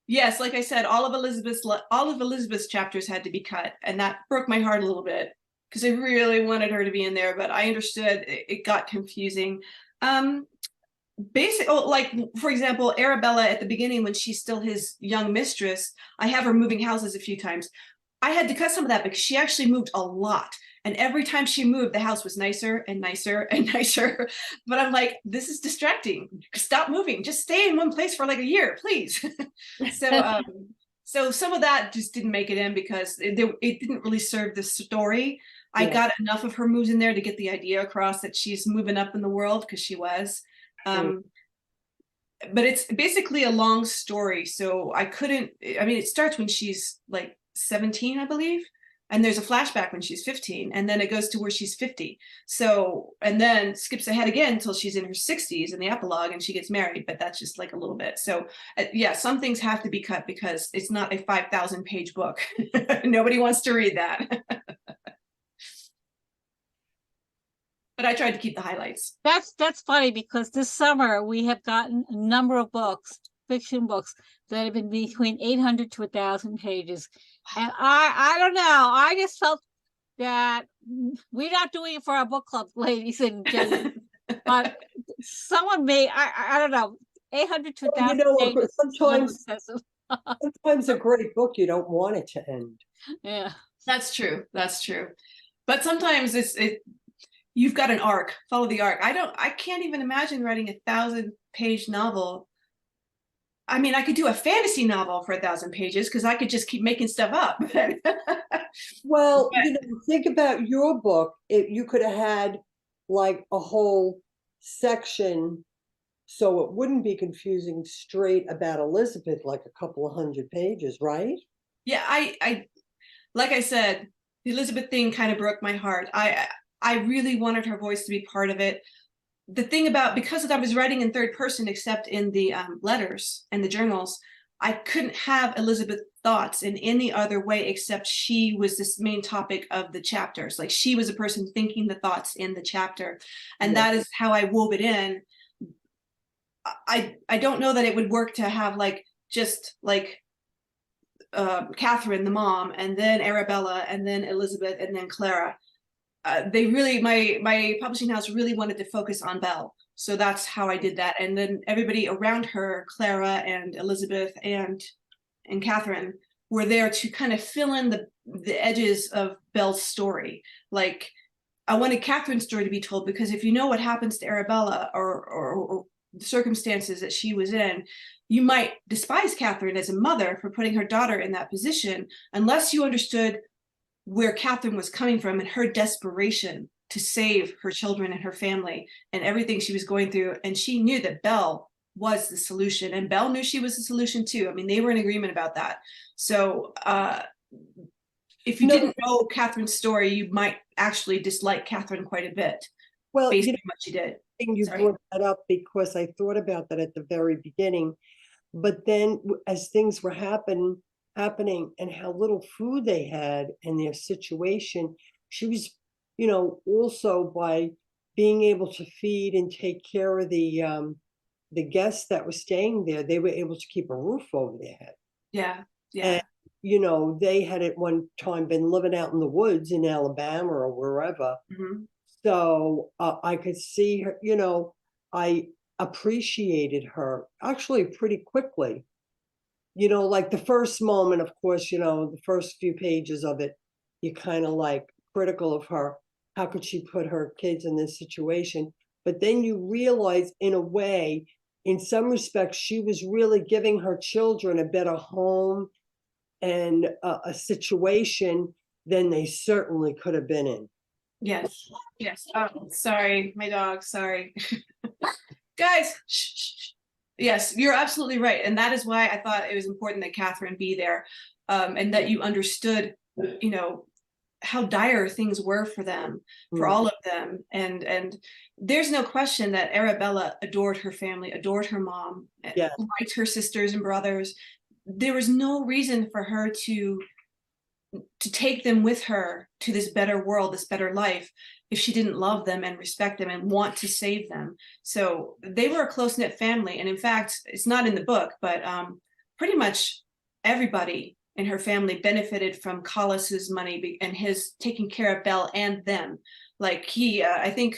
Yes, like I said, all of Elizabeth's chapters had to be cut, and that broke my heart a little bit because I really wanted her to be in there, but I understood it got confusing. Um, like for example, Arabella at the beginning when she's still his young mistress, I have her moving houses a few times. I had to cut some of that because she actually moved a lot. And every time she moved, the house was nicer and nicer and nicer. But I'm like, this is distracting. Stop moving. Just stay in one place for like a year, please. So some of that just didn't make it in because it didn't really serve the story. I Yeah. got enough of her moves in there to get the idea across that she's moving up in the world because she was. But it's basically a long story. So I couldn't, I mean, it starts when she's like 17, I believe. And there's a flashback when she's 15, and then it goes to where she's 50. So, and then skips ahead again until she's in her 60s in the epilogue and she gets married, but that's just like a little bit. So yeah, some things have to be cut because it's not a 5,000 page book. Nobody wants to read that. But I tried to keep the highlights. That's funny because this summer we have gotten a number of books, fiction books, that have been between 800 to 1,000 pages. And I don't know. I just felt that we're not doing it for our book club, ladies and gentlemen. But someone may, I don't know, 800 to Well, 1,000 pages is a little sometimes excessive. sometimes a great book, you don't want it to end. Yeah. That's true. That's true. But sometimes you've got an arc, follow the arc. I can't even imagine writing 1,000-page novel. I mean, I could do a fantasy novel for 1,000 pages because I could just keep making stuff up. Well, think about your book. If you could have had like a whole section so it wouldn't be confusing straight about Elizabeth, like a couple of 100 pages, right? Yeah, I like I said, the Elizabeth thing kind of broke my heart. I really wanted her voice to be part of it. The thing about, because I was writing in third person, except in the letters and the journals, I couldn't have Elizabeth's thoughts in any other way except she was this main topic of the chapters. Like she was a person thinking the thoughts in the chapter. And Yeah. that is how I wove it in. I don't know that it would work to have like just like Catherine, the mom, and then Arabella, and then Elizabeth, and then Clara. They really, my publishing house really wanted to focus on Belle. So that's how I did that. And then everybody around her, Clara and Elizabeth and Catherine, were there to kind of fill in the edges of Belle's story. Like I wanted Catherine's story to be told because if you know what happens to Arabella or the circumstances that she was in, you might despise Catherine as a mother for putting her daughter in that position unless you understood where Catherine was coming from and her desperation to save her children and her family and everything she was going through. And she knew that Belle was the solution, and Belle knew she was the solution too. I mean, they were in agreement about that. So if you didn't know Catherine's story, you might actually dislike Catherine quite a bit Well, based on what she did. you brought that up because I thought about that at the very beginning. But then as things were happening and how little food they had and their situation, she was, also by being able to feed and take care of the guests that were staying there, they were able to keep a roof over their head. Yeah. Yeah. And, they had at one time been living out in the woods in Alabama or wherever. Mm-hmm. So I could see her, I appreciated her actually pretty quickly. Like the first moment, of course, the first few pages of it, you're kind of like critical of her. How could she put her kids in this situation? But then you realize, in a way, in some respects, she was really giving her children a better home and a situation than they certainly could have been in. Yes. Yes. Oh, sorry, my dog. Sorry. Guys, shh, shh, shh. Yes, you're absolutely right. And that is why I thought it was important that Catherine be there, and that you understood, how dire things were for them, for all of them. And there's no question that Arabella adored her family, adored her mom, liked her sisters and brothers. There was no reason for her to take them with her to this better world, this better life, if she didn't love them and respect them and want to save them. So they were a close-knit family. And in fact, it's not in the book, but pretty much everybody in her family benefited from Collis's money and his taking care of Belle and them. Like I think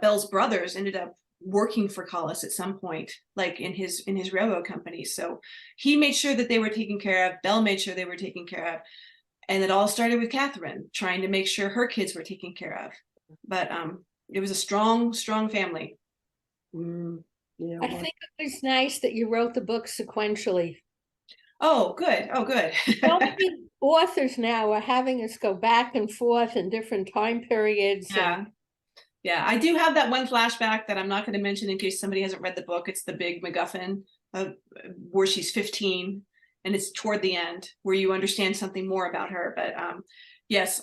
Belle's brothers ended up working for Collis at some point, like in his railroad company. So he made sure that they were taken care of. Belle made sure they were taken care of. And it all started with Catherine trying to make sure her kids were taken care of. But it was a strong, strong family. Yeah, I think it was nice that you wrote the book sequentially. Oh, good. Oh, good. So many authors now are having us go back and forth in different time periods. Yeah. Yeah, I do have that one flashback that I'm not going to mention in case somebody hasn't read the book. It's the big MacGuffin where she's 15, and it's toward the end where you understand something more about her. But yes,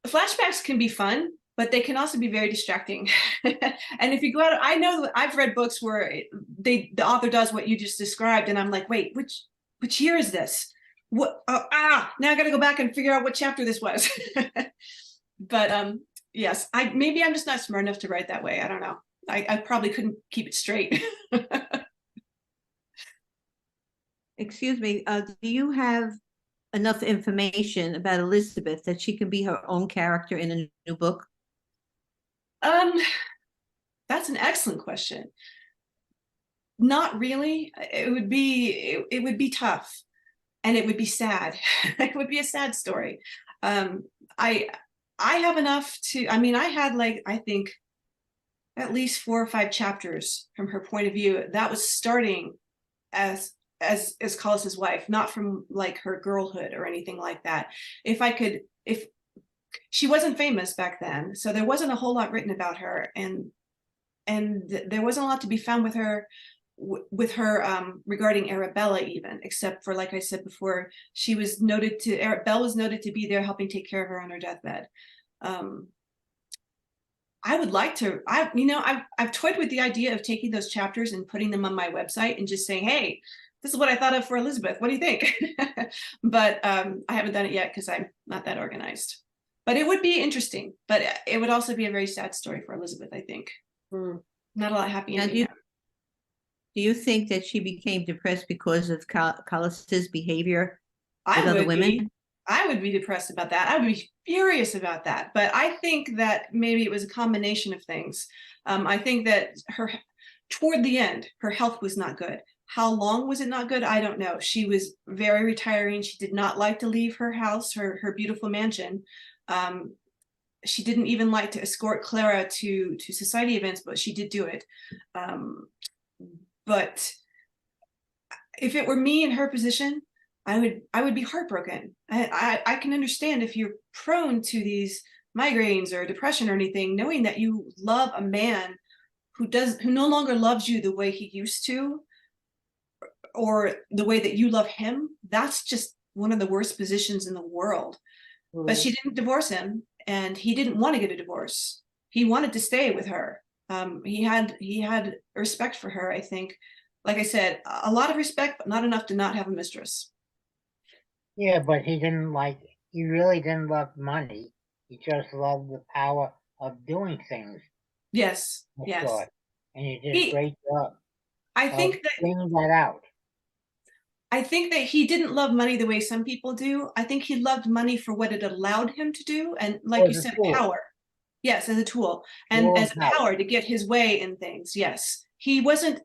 flashbacks can be fun, but they can also be very distracting. And if you go out, I know I've read books where the author does what you just described, and I'm like, wait, which year is this? What? Now I got to go back and figure out what chapter this was. But yes, maybe I'm just not smart enough to write that way. I don't know. I probably couldn't keep it straight. Excuse me, do you have enough information about Elizabeth that she can be her own character in a new book? That's an excellent question. Not really. It would be tough, and it would be sad. It would be a sad story. I have enough to, I mean, I had like, I think at least 4 or 5 chapters from her point of view. That was starting as Collis's wife, not from like her girlhood or anything like that. If she wasn't famous back then, so there wasn't a whole lot written about her, and there wasn't a lot to be found with her regarding Arabella, even, except for, like I said before, Belle was noted to be there helping take care of her on her deathbed. I would like to, I've toyed with the idea of taking those chapters and putting them on my website and just saying, hey, this is what I thought of for Elizabeth. What do you think? But I haven't done it yet because I'm not that organized. But it would be interesting. But it would also be a very sad story for Elizabeth, I think. Not a lot happy Now, ending. do you think that she became depressed because of Collis's behavior with I other would women? be. I would be depressed about that. I would be furious about that. But I think that maybe it was a combination of things. I think that toward the end, her health was not good. How long was it not good? I don't know. She was very retiring. She did not like to leave her house, her beautiful mansion. She didn't even like to escort Clara to society events, but she did do it. But if it were me in her position, I would be heartbroken. I can understand if you're prone to these migraines or depression or anything, knowing that you love a man who no longer loves you the way he used to, or the way that you love him. That's just one of the worst positions in the world. But she didn't divorce him, and he didn't want to get a divorce. He wanted to stay with her. He had respect for her, I think. Like I said, a lot of respect, but not enough to not have a mistress. Yeah, but he really didn't love money. He just loved the power of doing things. Yes, I yes. thought. And he did a great job. I think that bringing that out. I think that he didn't love money the way some people do. I think he loved money for what it allowed him to do, and like you said, power. Yes, as a tool, and as a power to get his way in things. Yes, he wasn't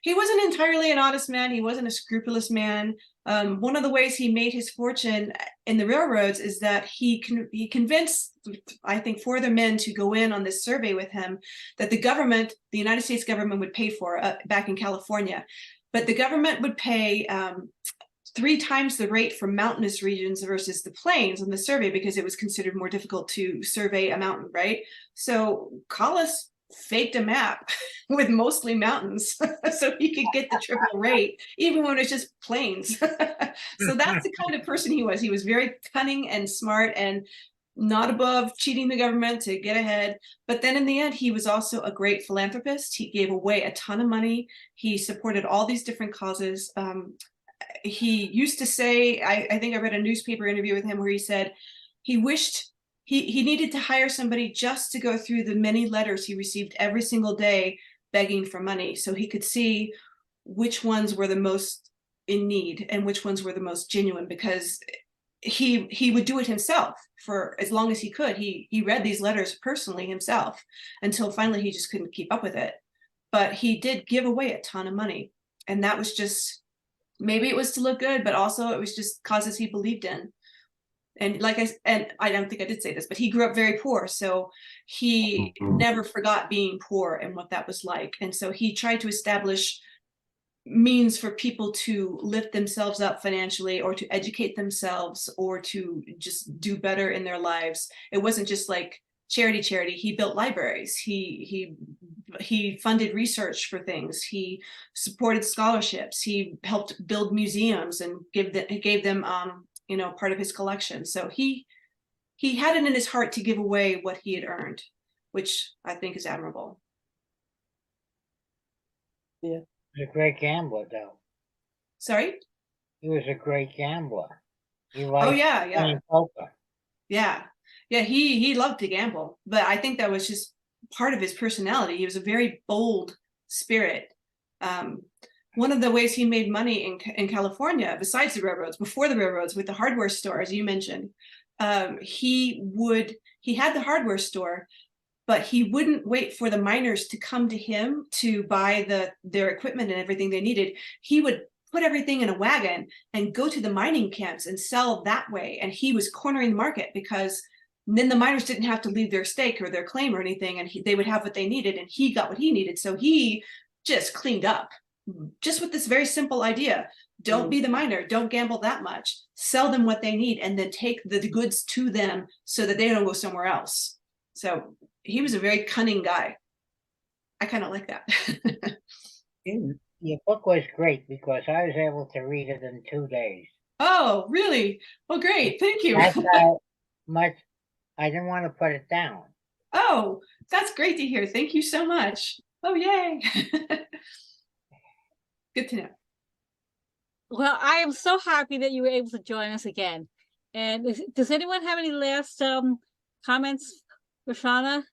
entirely an honest man. He wasn't a scrupulous man. One of the ways he made his fortune in the railroads is that he convinced, I think, 4 other men to go in on this survey with him that the United States government would pay for back in California. But the government would pay 3 times the rate for mountainous regions versus the plains on the survey, because it was considered more difficult to survey a mountain, right? So Collis faked a map with mostly mountains so he could get the triple rate, even when it's just plains. So that's the kind of person he was. He was very cunning and smart and not above cheating the government to get ahead. But then in the end, he was also a great philanthropist. He gave away a ton of money. He supported all these different causes. He used to say, I think I read a newspaper interview with him where he said he wished he needed to hire somebody just to go through the many letters he received every single day begging for money, so he could see which ones were the most in need and which ones were the most genuine, because he would do it himself for as long as he could. He read these letters personally himself until finally he just couldn't keep up with it. But he did give away a ton of money, and that was just, maybe it was to look good, but also it was just causes he believed in. And I don't think I did say this, but he grew up very poor, so he never forgot being poor and what that was like. And so he tried to establish means for people to lift themselves up financially, or to educate themselves, or to just do better in their lives. It wasn't just like charity. He built libraries. He funded research for things. He supported scholarships. He helped build museums and gave them part of his collection. So he had it in his heart to give away what he had earned, which I think is admirable. He was a great gambler, though. Sorry? He was a great gambler. He Oh liked yeah, playing poker. yeah. He loved to gamble, but I think that was just part of his personality. He was a very bold spirit. One of the ways he made money in California, besides the railroads, before the railroads, with the hardware store, as you mentioned, he had the hardware store, but he wouldn't wait for the miners to come to him to buy their equipment and everything they needed. He would put everything in a wagon and go to the mining camps and sell that way. And he was cornering the market, because then the miners didn't have to leave their stake or their claim or anything, and they would have what they needed, and he got what he needed. So he just cleaned up, just with this very simple idea. Don't be the miner, don't gamble that much, sell them what they need, and then take the goods to them so that they don't go somewhere else. So he was a very cunning guy. I kind of like that. Your book was great because I was able to read it in 2 days. Oh, really? Well, great. Thank you. That's how much I didn't want to put it down. Oh, that's great to hear. Thank you so much. Oh, yay. Good to know. Well, I am so happy that you were able to join us again. And does anyone have any last comments for Shana?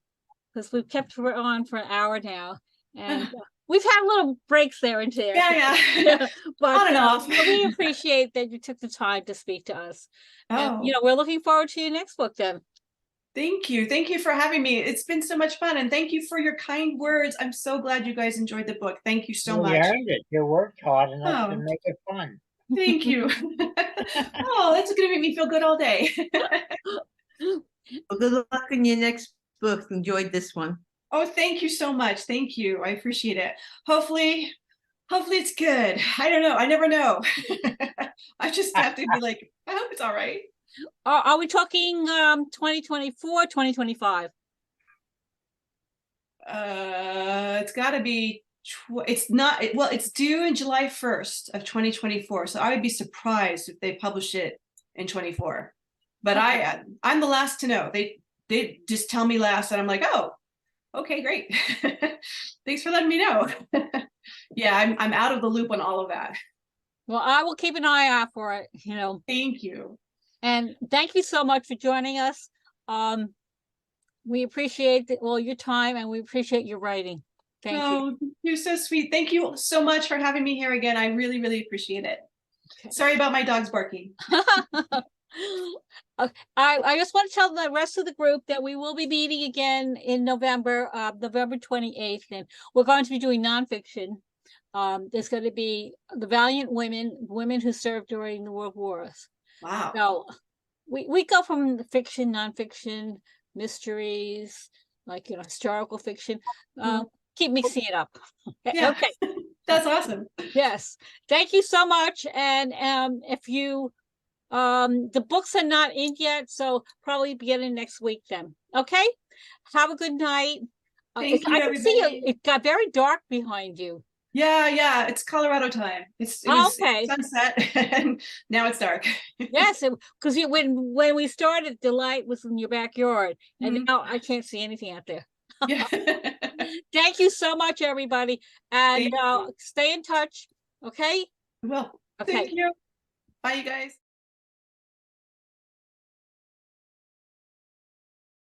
Because we've kept her on for an hour now, and we've had little breaks there and there. Yeah. But On and off. we appreciate that you took the time to speak to us. And, Oh, we're looking forward to your next book then. thank you. Thank you for having me. It's been so much fun, and thank you for your kind words. I'm so glad you guys enjoyed the book. Thank you so You much. earned it. You worked hard enough to Oh. make it fun. Thank you. Oh, that's gonna make me feel good all day. Well, good luck in your next book. Enjoyed this one. Oh, thank you so much. Thank you. I appreciate it. Hopefully it's good. I don't know. I never know. I just have to be like, I hope it's all right. Are we talking 2024, 2025? It's got to be. It's not. Well, it's due in July 1st of 2024. So I would be surprised if they publish it in 24. But Okay. I'm the last to know. They just tell me last, and I'm like, oh, okay, great. Thanks for letting me know. Yeah, I'm out of the loop on all of that. Well, I will keep an eye out for it, Thank you. And thank you so much for joining us. We appreciate all your time, and we appreciate your writing. Thank you. Oh, you're so sweet. Thank you so much for having me here again. I really, really appreciate it. Okay. Sorry about my dogs barking. I just want to tell the rest of the group that we will be meeting again in November, November 28th, and we're going to be doing nonfiction. There's going to be the valiant women who served during the World Wars. Wow. So we go from the fiction, nonfiction, mysteries, like historical fiction. Keep mixing it up. Yeah. Okay. That's awesome. Yes. Thank you so much. And if you the books are not in yet, so probably beginning next week then. Okay. Have a good night. Thank you, I can see everybody. it got very dark behind you. Yeah. It's Colorado time. It was Okay. sunset, and now it's dark. Yes, because when we started, the light was in your backyard, and Mhm. now I can't see anything out there. Yeah. Thank you so much, everybody, and Thank you. stay in touch. Okay. Well, Okay. thank you. Bye, you guys.